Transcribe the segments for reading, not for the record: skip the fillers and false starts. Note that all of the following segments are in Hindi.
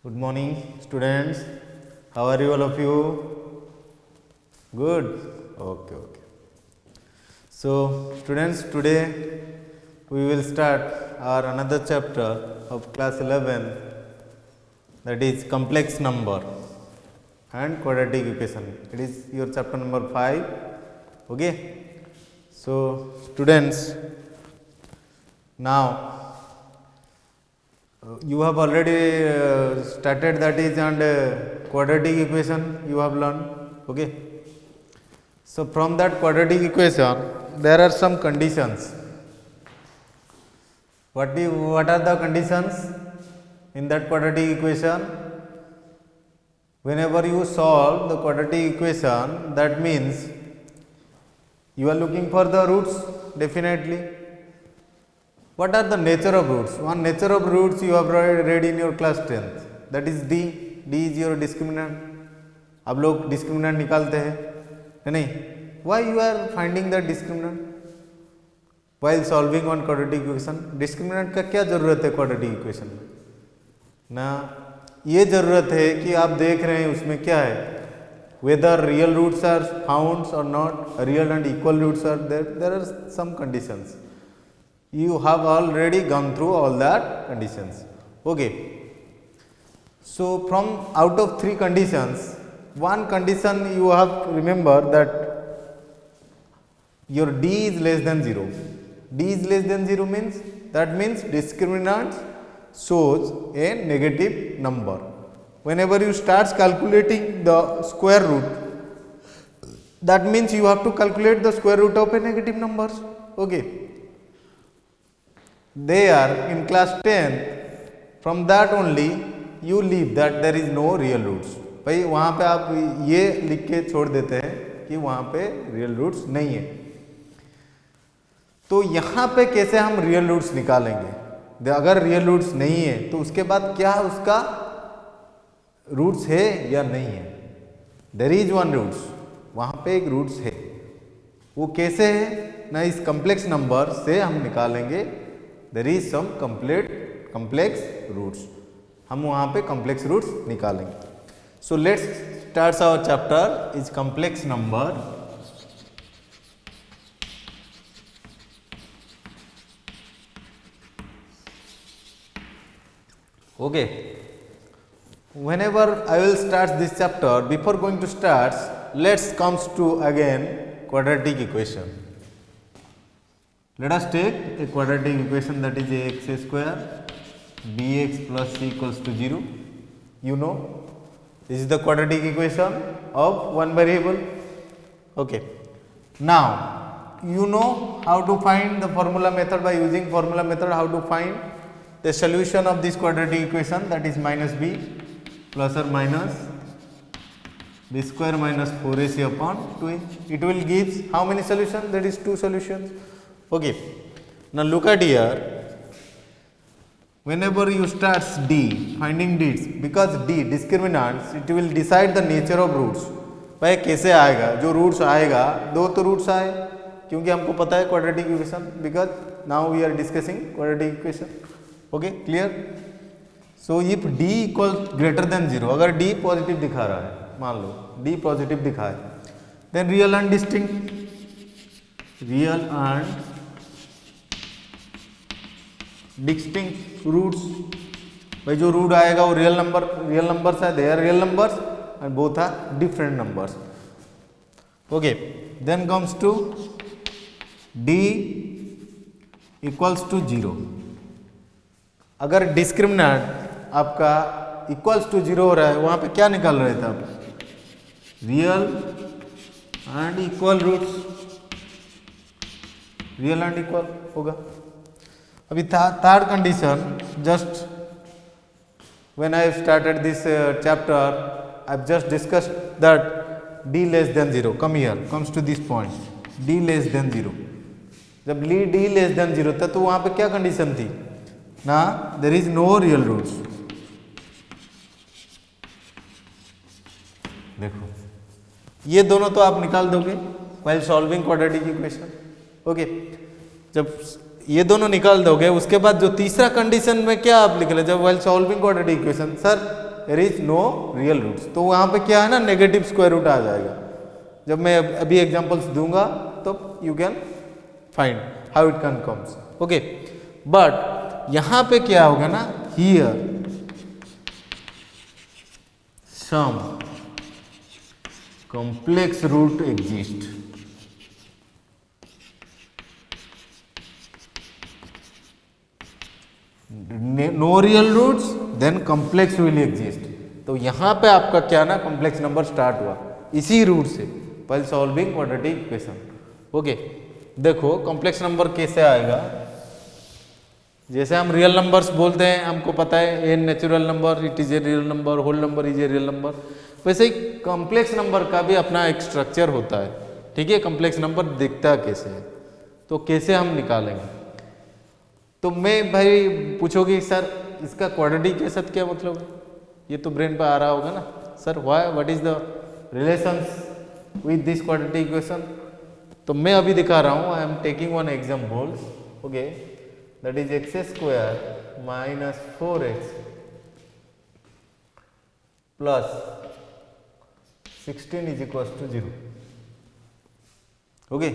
Good morning, students. How are you, all of you? Good. Okay. So, students, today we will start our another chapter of class 11, that is complex number and quadratic equation. It is your chapter number 5. Okay. So, students, now you have already started, that is, and quadratic equation you have learned. Okay. So, from that quadratic equation there are some conditions. What are the conditions in that quadratic equation? Whenever you solve the quadratic equation, that means you are looking for the roots, definitely. What are the nature of roots? One nature of roots you have read in your class 10th, that is D. D is your discriminant. अब लोग discriminant निकालते हैं नहीं? Why you are finding the discriminant while solving one quadratic equation? Discriminant का क्या जरूरत है quadratic equation में? ना ये जरूरत है कि आप देख रहे हैं उसमें क्या है, whether real roots are found or not, real and equal roots are there. There are some conditions. You have already gone through all that conditions. Okay. So, from out of 3 conditions, one condition you have to remember that your D is less than 0. D is less than 0 means, that means discriminant shows a negative number. Whenever you start calculating the square root, that means you have to calculate the square root of a negative numbers. Okay. There in class 10, from that only you leave that there is no real roots. भाई वहाँ पे आप ये लिख के छोड़ देते हैं कि वहाँ पे रियल रूट्स नहीं है. तो यहाँ पे कैसे हम रियल रूट्स निकालेंगे? अगर रियल रूट्स नहीं है तो उसके बाद क्या उसका रूट्स है या नहीं है? देयर इज वन रूट्स, वहाँ पे एक रूट्स है. वो कैसे है ना? इस कम्प्लेक्स नंबर से हम निकालेंगे. There is some complex roots, हम वहाँ पे कम्प्लेक्स रूट्स निकालेंगे. So let's start our chapter is complex number. Okay. Whenever I will start this chapter, before going to start, let's comes to again quadratic equation. Let us take a quadratic equation, that is ax square bx plus c equals to 0. You know, this is the quadratic equation of one variable. Okay. Now, you know how to find the formula method. By using formula method, how to find the solution of this quadratic equation, that is minus b plus or minus b square minus 4ac upon 2a. It will give how many solutions? That is 2 solutions. Okay. Now look at here. Whenever you start D, finding D's, because D discriminants, it will decide the nature of roots. भाई कैसे आएगा? जो रूट्स आएगा, 2 तो रूट्स आए क्योंकि हमको पता है quadratic equation, because now we are discussing quadratic equation. Okay, clear? So if D equal greater than 0, अगर D पॉजिटिव दिखा रहा है, मान लो D पॉजिटिव दिखा है, then real and distinct, real and distinct roots. भाई जो रूट आएगा वो रियल नंबर्स है, they are real numbers and both are different numbers. Okay, then comes to D equals to 0. अगर डिस्क्रिमिनेंट आपका इक्वल्स टू 0 हो रहा है, वहां पे क्या निकाल रहे थे आप? Real and equal roots. Real and equal होगा. अभी third condition, just when I started this chapter I have just discussed that D less than 0. Come here, comes to this point, D less than 0. जब D लेस देन 0 था तो वहां पे क्या कंडीशन थी ना? There is no real roots. देखो ये दोनों तो आप निकाल दोगे while solving quadratic equation. Okay, जब ये दोनों निकाल दोगे उसके बाद जो तीसरा कंडीशन में क्या आप लिख रहे? जब while solving quadratic equation, sir there is no real roots. तो वहाँ पे क्या है ना, नेगेटिव स्क्वायर रूट आ जाएगा। जब मैं अभी एग्जांपल्स दूंगा तो you can find how it can comes. Okay, but यहाँ पे क्या होगा ना, here some complex root exist, no real roots, then complex will exist। तो यहाँ पे आपका क्या ना, कॉम्प्लेक्स नंबर स्टार्ट हुआ इसी रूट से while solving quadratic equation. Okay, देखो कॉम्प्लेक्स नंबर कैसे आएगा। जैसे हम रियल नंबर्स बोलते हैं, हमको पता है an natural number, it is a real number, whole number is a real number, वैसे ही कॉम्प्लेक्स नंबर का भी अपना एक स्ट्रक्चर होता है। ठीक है, कॉम्प्लेक्स नंबर दिखता कैसे है, तो कैसे हम निकालेंगे। तो मैं भाई पूछोगे सर इसका क्वाड्रेटिक इक्वेशन क्या मतलब है, ये तो ब्रेन पे आ रहा होगा ना, sir what is the relations with this quadratic equation. तो मैं अभी दिखा रहा हूँ, I am taking one example. Okay, that is x square minus 4x plus 16 is equals to 0. Okay,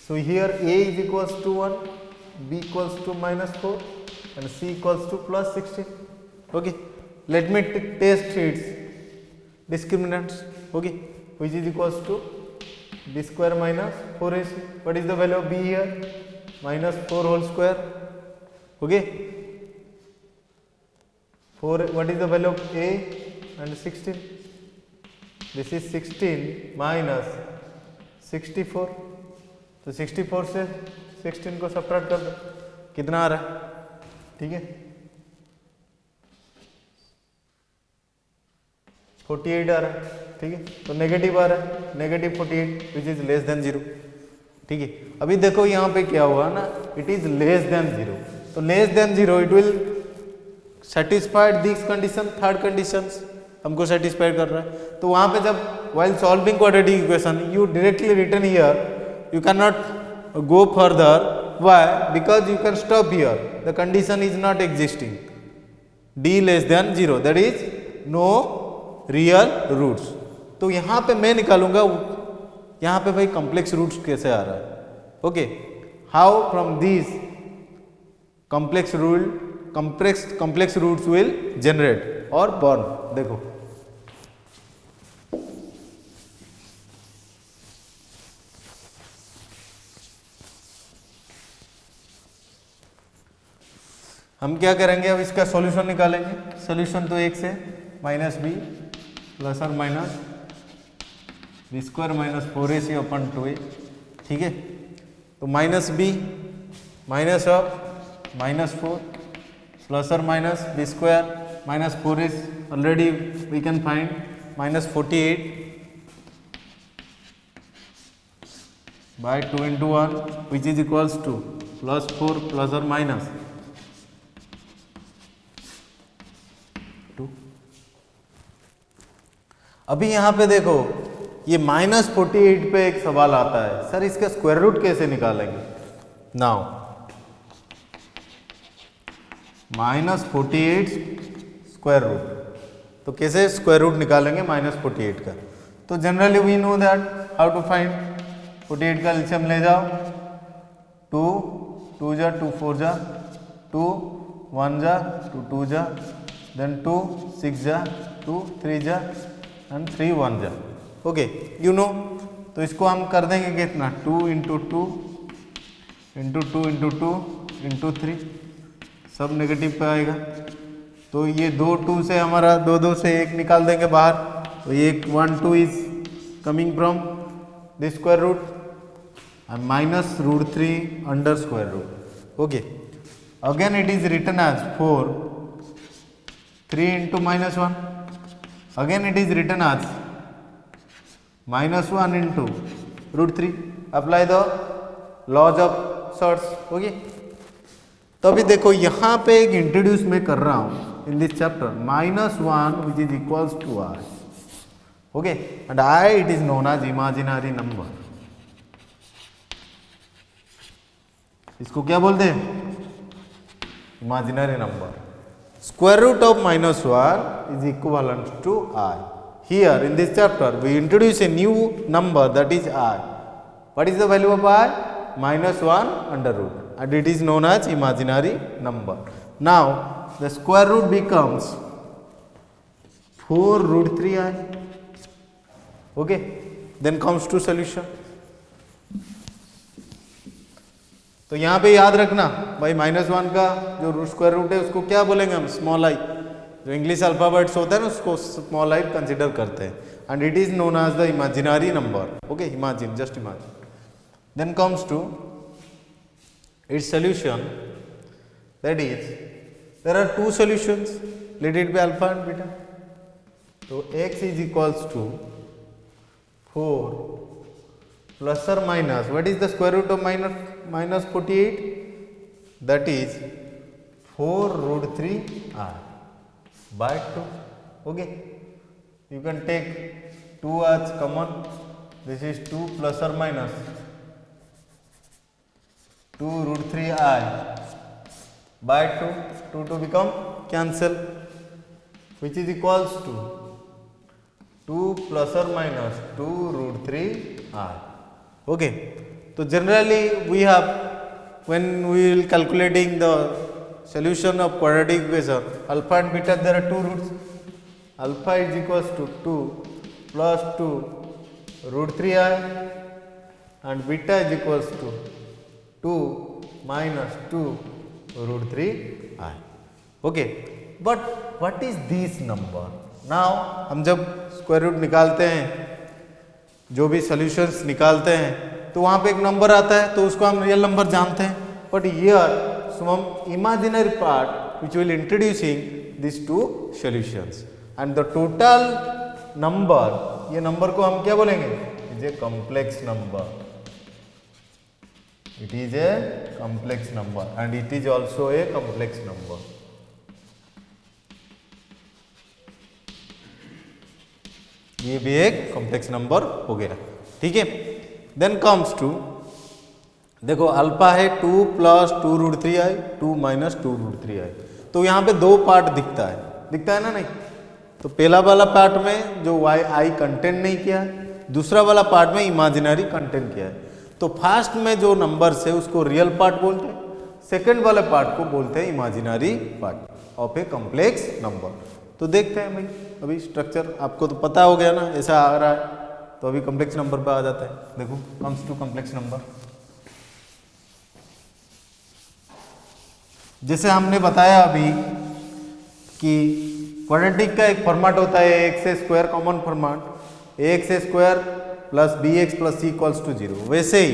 so here a is equals to 1, b equals to minus 4 and c equals to plus 16. Okay, let me test its discriminants. Okay, which is equals to b square minus 4ac. What is the value of b here? Minus 4 whole square. Okay, 4, what is the value of a and 16? This is 16 minus 64, तो 64 से 16 को सब्ट्रैक्ट कर दो, कितना आ रहा है। ठीक है, 48 आ रहा है। ठीक है, तो नेगेटिव आ रहा है, negative 48 which is less than 0। ठीक है, अभी देखो यहाँ पे क्या हुआ ना, इट इज लेस देन 0, तो less than 0 it will satisfied this condition, third condition हमको सेटिस्फाई कर रहा है। तो वहां पे जब while solving quadratic equation you directly written here, you cannot go further. Why? Because you can stop here, the condition is not existing, d less than 0, that is no real roots। तो यहाँ पे मैं निकालूंगा, यहाँ पे भाई कॉम्प्लेक्स रूट्स कैसे आ रहा है। Okay, how from this complex roots will generate और बॉर्न। देखो हम क्या करेंगे, अब इसका सॉल्यूशन निकालेंगे। सॉल्यूशन तो एक से माइनस बी प्लस और minus B square minus 4ac अपन 2a। ठीक है, तो minus B minus of minus 4 plus और minus B square minus 4ac, already we can find minus 48 by 2 into 1 which is equals to plus 4 plus और माइनस 2। अभी यहां पे देखो ये माइनस 48 पे एक सवाल आता है, सर इसका स्क्वायर रूट कैसे निकालेंगे। नाउ माइनस 48 स्क्वायर रूट, तो कैसे स्क्वायर रूट निकालेंगे माइनस 48 का। तो generally we know that how to find. 48 का एलसीएम ले जाओ, 2 2 जा 2 4 जा 2 1 जा 2 2 जा, देन 2 6 जा 2 3 जा एंड 3 1 जा। ओके, यू नो, तो इसको हम कर देंगे कितना, 2 into 2 into 2 into 2 into 3, सब नेगेटिव पे आएगा। तो ये 2 2 से हमारा 2 2 से 1 निकाल देंगे बाहर, तो ये 1 2 is coming from this square root and minus root 3 under square root. Okay, again it is written as 4 3 into minus 1, again it is written as minus 1 into root 3. apply the laws of sorts. Okay, तो अभी देखो यहाँ पे एक इंट्रोड्यूस मैं कर रहा हूँ in this chapter, -1 which is equals to i. Okay, and i it is known as imaginary number. इसको क्या बोलते हैं, imaginary number. square root of minus 1 is equivalent to I. Here in this chapter we introduce a new number, that is I. What is the value of I? Minus 1 under root, and it is known as imaginary number. Now the square root becomes 4 root 3I. Okay, then comes to solution. तो यहाँ पे याद रखना भाई -1 का जो स्क्वायर रूट है उसको क्या बोलेंगे हम? Small I. जो इंग्लिश अल्फाबेट्स होता है ना उसको स्मॉल आई कंसिडर करते हैं, and it is known as the imaginary number. Okay, imagine, just imagine. Then comes to its solution, that is there are two solutions, let it be alpha and beta. तो x is equals to 4 plus or minus, what is the square root of minus 48? That is 4 root 3 r by 2. Okay, you can take 2 as common. This is 2 plus or minus 2 root 3 I by 2. 2 become cancel, which is equals to 2 plus or minus 2 root 3 I. Okay, so generally we have, when we will calculating the solution of quadratic equation, alpha and beta, there are two roots. Alpha is equals to 2 plus 2 root 3I, and beta is equals to 2 minus 2 root 3I. Okay, but what is this number? Now हम जब स्क्वायर रूट निकालते हैं, जो भी सॉल्यूशंस निकालते हैं, तो वहाँ पे एक नंबर आता है, तो उसको हम रियल नंबर जानते हैं. But here some imaginary part which will introducing this two solutions, and the total number, ये नंबर को हम क्या बोलेंगे? Is a complex number. It is a complex number and it is also a complex number. ये भी एक कॉम्प्लेक्स नंबर हो गया. ठीक है, देन कम्स टू, देखो अल्फा है 2 plus 2 root 3I, 2 minus 2 root 3I. तो यहाँ पे दो पार्ट दिखता है ना? नहीं. तो पहला वाला पार्ट में जो आई कंटेंट नहीं किया है, दूसरा वाला पार्ट में इमेजिनरी कंटेंट किया है. तो फर्स्ट में जो नंबर्स है उसको रियल पार्ट बोलते हैं, सेकेंड वाले पार्ट को बोलते हैं imaginary part of A complex number. तो देखते हैं भाई, अभी स्ट्रक्चर आपको तो पता हो गया ना, ऐसा आ रहा है, तो अभी कॉम्प्लेक्स नंबर पे आ जाता है. देखो, कम्स टू कॉम्प्लेक्स नंबर. जैसे हमने बताया अभी कि क्वाड्रेटिक का एक फॉर्मेट होता है X square common format, X square plus B X plus C equals to 0. वैसे ही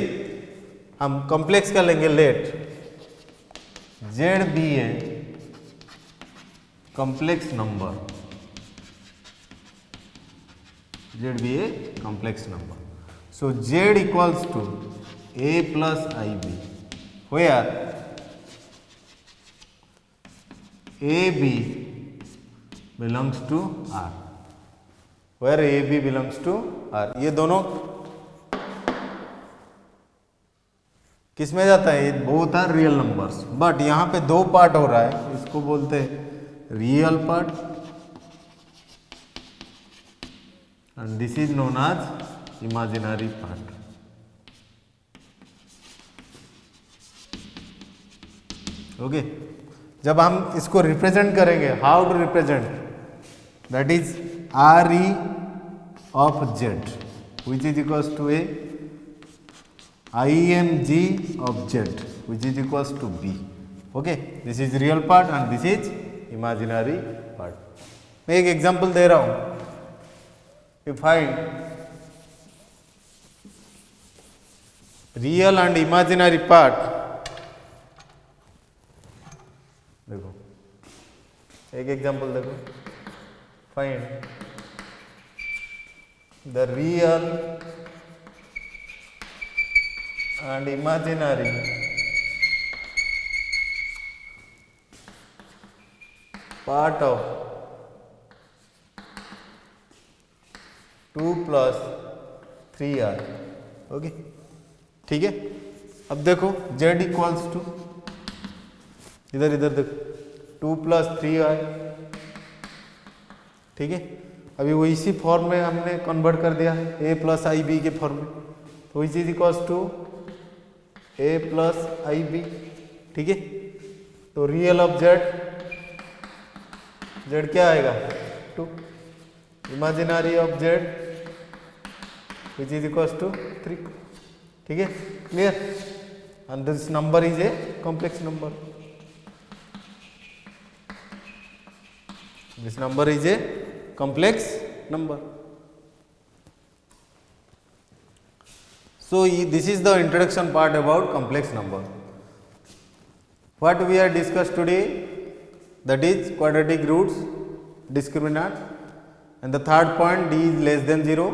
हम कॉम्प्लेक्स का लेंगे, let Z be a complex number, Z be a complex number. So Z equals to A plus I B, where A B belongs to R, where A B belongs to R. ये दोनों किस में जाता है? Both are real numbers. But यहां पे दो पार्ट हो रहा है, इसको बोलते हैं real part and this is known as imaginary part. Okay, जब हम इसको रिप्रेजेंट करेंगे, how to represent, that is R E of Z which is equals to A I M G of Z which is equals to B. Okay, this is real part and this is imaginary part. मैं एक एग्जांपल दे रहा हूं. You find real and imaginary part. देखो, एक एग्जांपल देखो. Find the real and imaginary part of 2 plus 3r. Okay, ठीक है. अब देखो z इक्वल्स टू, इधर देखो, 2 प्लस 3i, ठीक है। अभी वो इसी फॉर्म में हमने कन्वर्ट कर दिया है a प्लस आई बी के फॉर्म में, तो which is equals to a plus I B, ठीक है। तो रियल ऑफ z क्या आएगा 2, imaginary of z which is equals to 3, ठीक है, clear. And this number is a complex number, this number is a complex number. So this is the introduction part about complex number. What we are discussed today, that is quadratic roots, discriminant, and the third point, d is less than 0,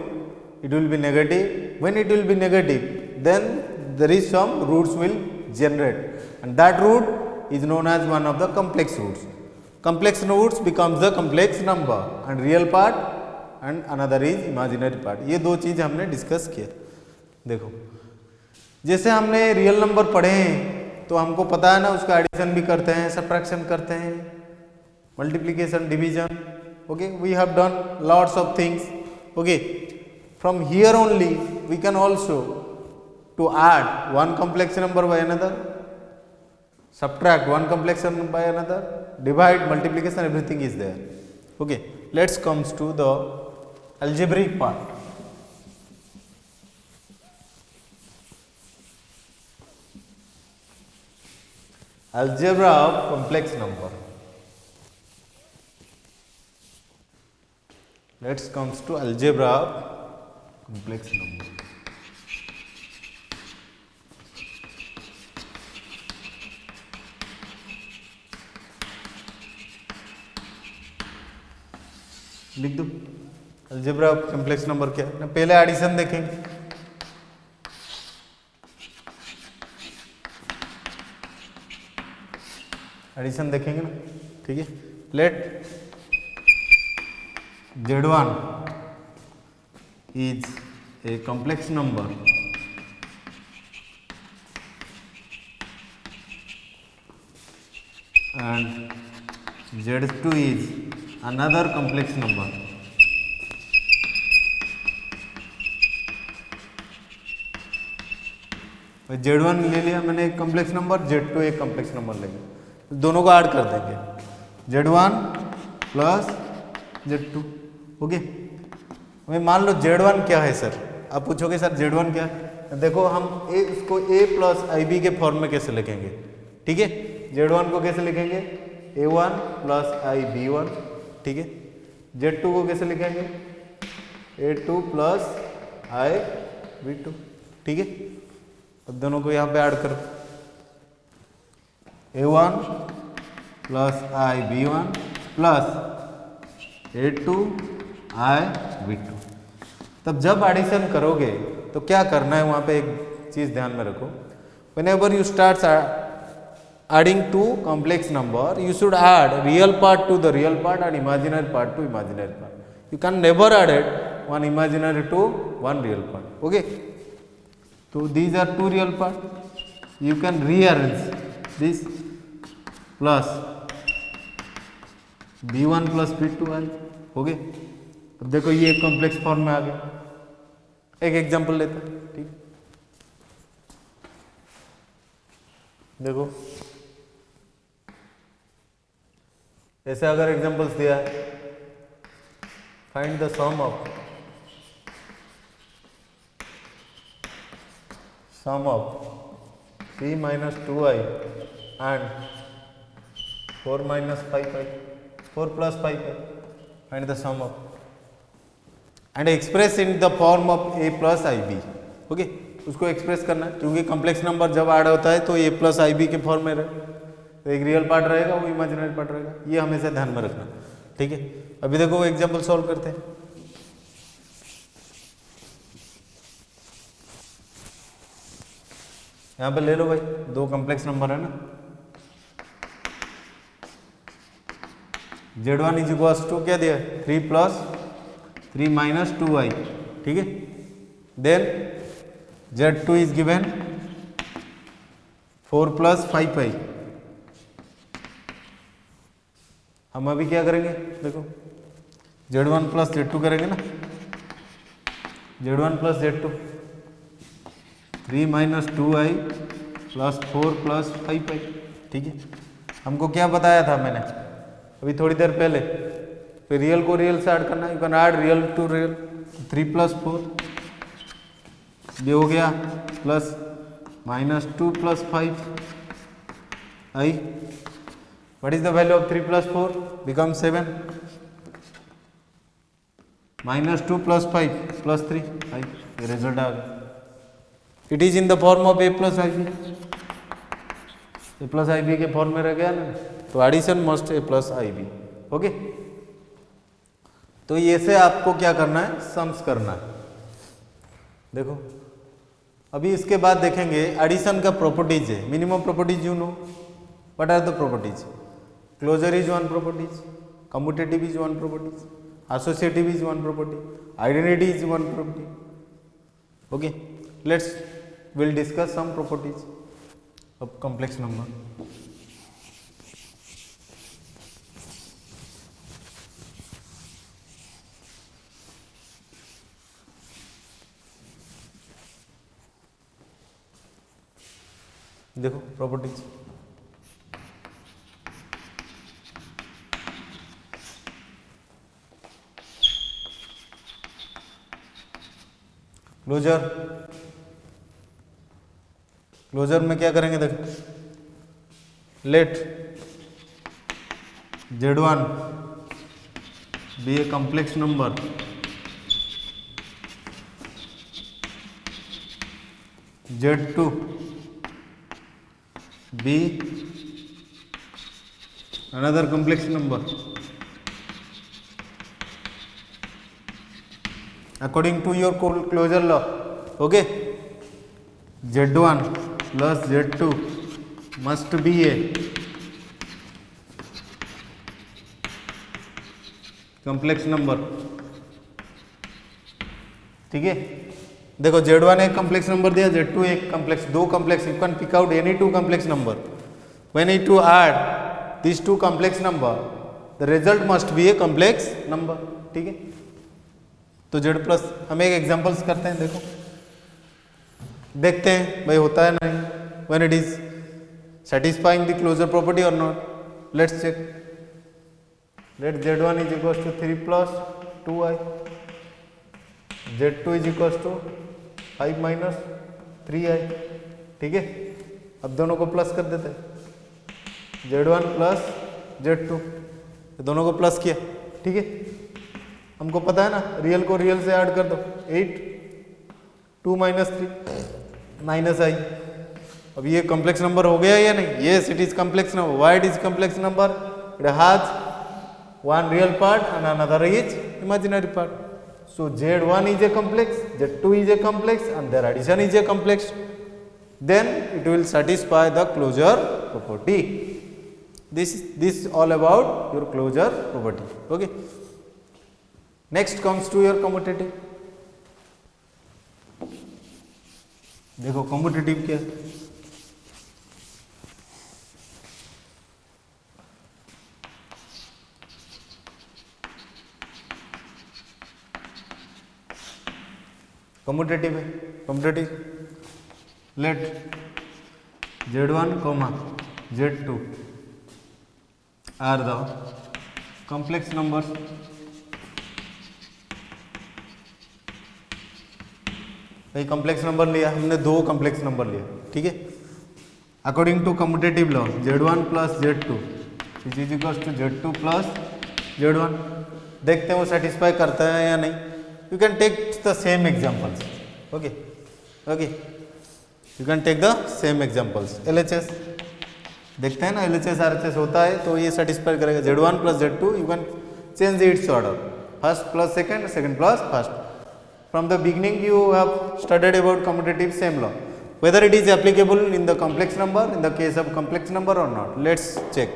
it will be negative. When it will be negative, then there is some roots will generate, and that root is known as one of the complex roots. Complex roots becomes the complex number and real part and another is imaginary part. ये दो चीज हमने डिस्कस किया। देखो जैसे हमने रियल नंबर पढ़े हैं तो हमको पता है ना, उसका एडिशन भी करते हैं, सब्ट्रैक्शन करते हैं, multiplication, division, okay, we have done lots of things, okay. From here only we can also to add one complex number by another, subtract one complex number by another, divide, multiplication, everything is there, okay. Let's comes to the algebraic part. Algebra of complex number. Let's comes to algebra of complex number. लिख दो अलजेब्रा ऑफ कॉम्प्लेक्स नंबर क्या है ना। पहले एडिशन देखेंगे, एडिशन देखेंगे ना, ठीक है। Let z1 is a complex number and z2 is another complex number, z1 ले लिया मैंने एक कॉम्प्लेक्स नंबर, z2 एक कॉम्प्लेक्स नंबर लेंगे, दोनों को ऐड कर देंगे, z1 प्लस z2, ओके। मैं मान लो z1 क्या है सर, आप पूछोगे सर z1 क्या है, देखो हम इसको a प्लस आई बी के फॉर्म में कैसे लिखेंगे, ठीक है। z1 को कैसे लिखेंगे, a1 प्लस आई b1, ठीक है। z2 को कैसे लिखेंगे, a2 प्लस आई b2, ठीक है। अब दोनों को यहाँ पे ऐड करो, a1 प्लस आई b1 प्लस a2 आई b2। तब जब एडिशन करोगे तो क्या करना है, वहाँ पे एक चीज़ ध्यान में रखो, whenever you start adding two complex number, you should add real part to the real part and imaginary part to imaginary part. You can never add it one imaginary to one real part, okay. So these are two real part, you can rearrange this plus b1 plus b2 है, ओके। अब देखो ये कॉम्प्लेक्स फॉर्म में आ गया, एक एग्जांपल लेते हैं, ठीक। देखो ऐसे अगर एग्जांपल्स दिया है, find the sum of 3 minus 2i and 4 minus 5i, 4 plus 5i, find the sum of and express in the form of a plus ib, okay. उसको एक्सप्रेस करना है, क्योंकि कॉम्प्लेक्स नंबर जब ऐड होता है तो a प्लस आई बी के फॉर्म में रहे, तो एक रियल पार्ट रहेगा, वो इमेजिनरी पार्ट रहेगा, ये हमेशा ध्यान में रखना, ठीक है। अभी देखो वो एग्जांपल सॉल्व करते हैं। यहाँ पे ले लो भाई, दो कॉम्प्लेक्स नंबर है ना, z1 इज इक्वल्स टू क्या दिया है, 3 प्लस 3 माइनस 2i, ठीक है। Then z2 is given 4 plus 5i, हम अभी क्या करेंगे, देखो Z1 प्लस Z2 करेंगे ना, Z1 plus Z2 3 minus 2i plus 4 plus 5i, ठीक है। हमको क्या बताया था मैंने अभी थोड़ी देर पहले, फिर रियल को रियल से ऐड करना, you can add real to real, 3 plus 4 ये हो गया, plus minus 2 plus 5i, what is the value of 3 plus 4 become 7, minus 2 plus 5 plus 3i, ये रिजल्ट आ गया। It is in the form of a plus I B, A plus I B के फॉर्म में रह गया ना, तो addition must A plus I B, okay. तो ये से आपको क्या करना है, सम्स करना है। देखो अभी इसके बाद देखेंगे एडिशन का प्रॉपर्टीज है, minimum properties you know, what are the properties, closure is one properties, commutative is one properties, associative is one property, identity is one property, okay. Let's will discuss some properties of complex number. देखो प्रॉपर्टीज, क्लोजर, क्लोजर में क्या करेंगे, देखो let Z1 be a complex number Z2 be another complex number according to your closure law, okay। Z1 plus Z2 must be a complex number, ठीक है। देखो Z1 एक कॉम्प्लेक्स नंबर दिया, Z2 एक कॉम्प्लेक्स, दो complex, you can pick out any two complex number, when you to add this two complex number the result must be a complex number, ठीक है। तो Z प्लस, हम एक एग्जांपल्स करते हैं, देखो देखते हैं भाई होता है नहीं, when it is satisfying the closure property or not, let's check। let Z1 is equals to 3 plus 2i, Z2 is equals to 5 minus 3i, ठीक है। अब दोनों को प्लस कर देते हैं, Z1 प्लस Z2, दोनों को प्लस किया, ठीक है। हमको पता है ना, रियल को रियल से ऐड कर दो, 8 2 माइनस 3 माइनस आई। अब ये कॉम्प्लेक्स नंबर हो गया या नहीं, yes it is complex number, why it is complex number, it has one real part and another is imaginary part. So Z1 is a complex, Z2 is a complex and their addition is a complex, then it will satisfy the closure property. This all about your closure property, okay। Next comes to your commutative। देखो commutative क्या है, कम्यूटेटिव है, commutative let Z1 comma Z2 are the complex numbers भाई कॉम्प्लेक्स नंबर लिया हमने, दो कॉम्प्लेक्स नंबर लिया, ठीक है। According to commutative law Z1 plus Z2 which is equals to Z2 plus Z1, देखते हैं वो सेटिस्फाई करता है या नहीं। You can take the same examples, okay, okay, you can take the same examples। LHS देखते हैं ना, LHS RHS होता है तो ये सेटिस्फाई करेगा, Z1 plus Z2 you can change its order, first plus second, second plus first। From the beginning you have studied about commutative same law, whether it is applicable in the complex number, in the case of complex number or not, let's check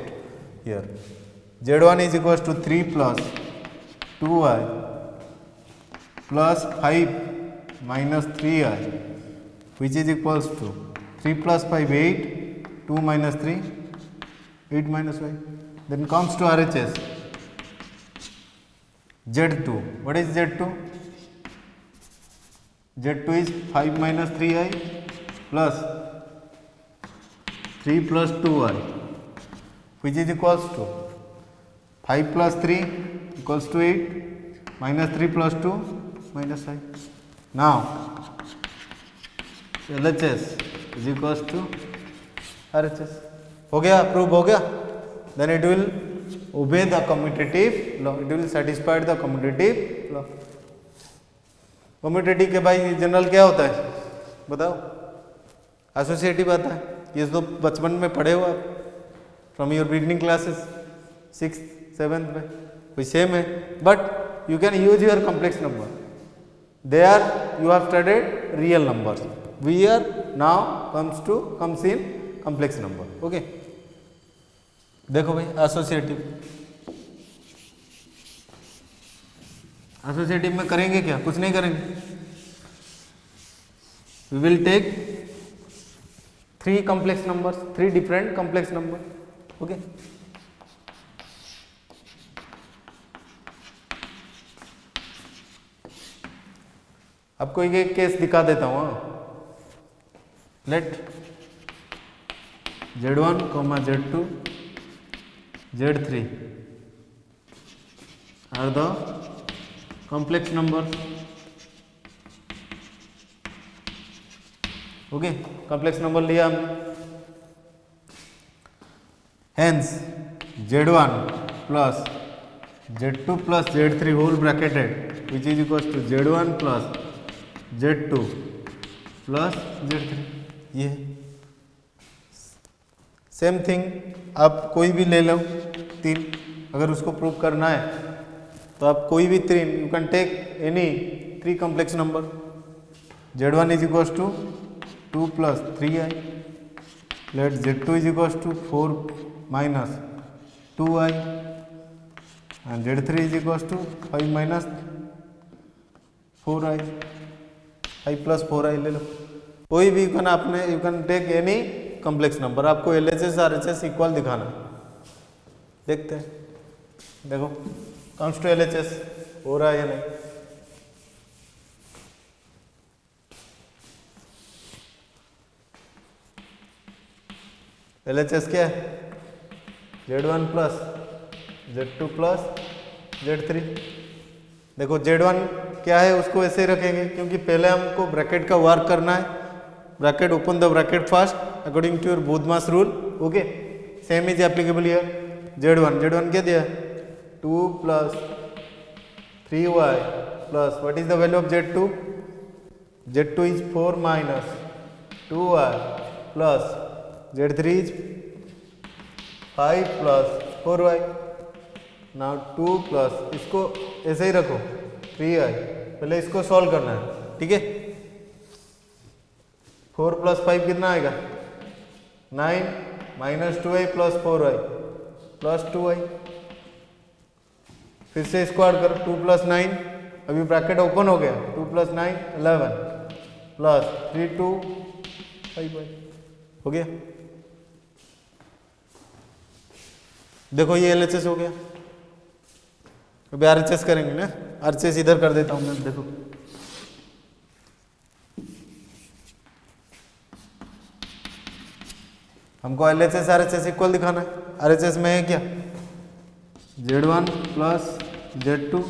here। Z1 is equals to 3 plus 2i plus 5 minus 3i which is equals to 3 plus 5 8, 2 minus 3 8 minus 5, then comes to RHS Z2. What is Z2? Z2 is 5 minus 3i plus 3 plus 2i, which is equals to 5 plus 3 equals to 8 minus 3 plus 2 minus i. Now LHS is equals to RHS. हो गया, प्रूव हो गया. Then it will obey the commutative law. It will satisfy the commutative law. Commutative के भाई जनरल क्या होता है बताओ? एसोसिएटिव आता है. ये तो बचपन में पढ़े हो आप from your beginning classes 6th 7th में. कोई सेम है, but you can use your complex number. There you have studied real numbers. We are now comes in complex number. Okay, देखो भाई एसोसिएटिव में करेंगे क्या? कुछ नहीं करेंगे. We will take 3 complex numbers, 3 different complex number. Okay, आपको एक केस दिखा देता हूं. Let Z1, Z2, Z3 are the complex numbers. Okay, complex number लिया हमने. Hence Z1 plus Z2 plus Z3 whole bracketed which is equal to Z1 plus Z2 plus Z3. ये सेम थिंग आप कोई भी ले लो 3. अगर उसको प्रूव करना है तो आप कोई भी 3, you can take any 3 complex number. Z1 is equal to 2 plus 3i. Let Z2 is equal to 4 minus 2i and Z3 is equal to 5 minus 4i. 5 plus 4i ले लो. कोई भी you can take any complex number. आपको LHS RHS इक्वल दिखाना. देखते हैं, देखो कम्स टू LHS हो रहा है या नहीं. LHS क्या है? Z1 plus Z2 plus Z3. देखो Z1 क्या है उसको ऐसे ही रखेंगे क्योंकि पहले हमको ब्रैकेट का वर्क करना है. Bracket, open the bracket first according to your BODMAS rule. Okay, same is applicable here. Z1 क्या दिया? 2 प्लस 3y प्लस what is the value of Z2? Z2 is 4 minus 2y plus Z3 is 5 plus 4y. Now 2 plus, इसको ऐसे ही रखो 3i. पहले इसको सॉल्व करना है. ठीक है, 4 प्लस 5 कितना आएगा? 9 minus 2i plus 4i plus 2i. फिर से स्क्वायर करो. 2 प्लस 9, अभी ब्रैकेट ओपन हो गया. 2 प्लस 9 11 प्लस 3 2 5i हो गया. देखो ये LHS हो गया. अभी RHS करेंगे ना. RHS इधर कर देता हूं मैं. देखो हमको LHS RHS इक्वल दिखाना है. RHS में है क्या? Z1 plus Z2.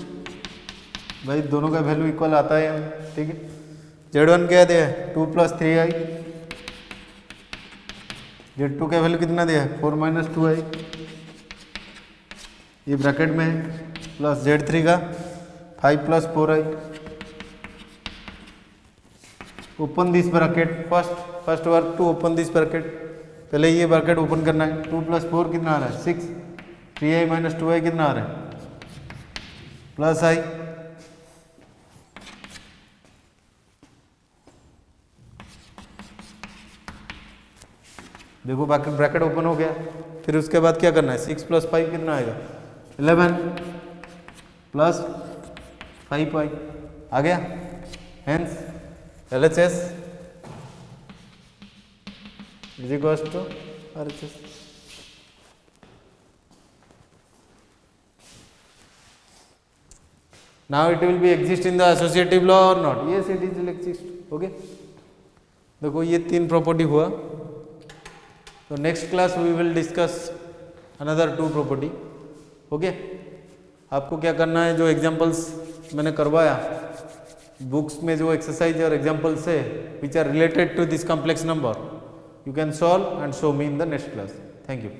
भाई दोनों का वैल्यू इक्वल आता है. ठीक है, Z1 क्या दिया है? 2 प्लस 3i. Z2 का वैल्यू कितना दिया है? 4 माइनस 2i. ये ब्रैकेट में है. प्लस Z3 का 5 plus 4i. Open this bracket first work to open this bracket. पहले ये ब्रैकेट ओपन करना है. 2 प्लस 4 कितना आ रहा है? 6. 3i माइनस 2i कितना आ रहा है? Plus i. देखो ब्रैकेट ओपन हो गया. फिर उसके बाद क्या करना है? 6 प्लस 5 कितना आएगा? 11 प्लस 5i आ गया. Hence LHS is equals to RHS. Now it will be exist in the associative law or not? Yes, it will exist. Okay. देखो ये 3 प्रॉपर्टी हुआ. तो next class we will discuss another 2 property. Okay. आपको क्या करना है, जो एग्जांपल्स मैंने करवाया बुक्स में, जो एक्सरसाइज और एग्जांपल्स है which are related to this complex number, you can solve and show me in the next class. Thank you.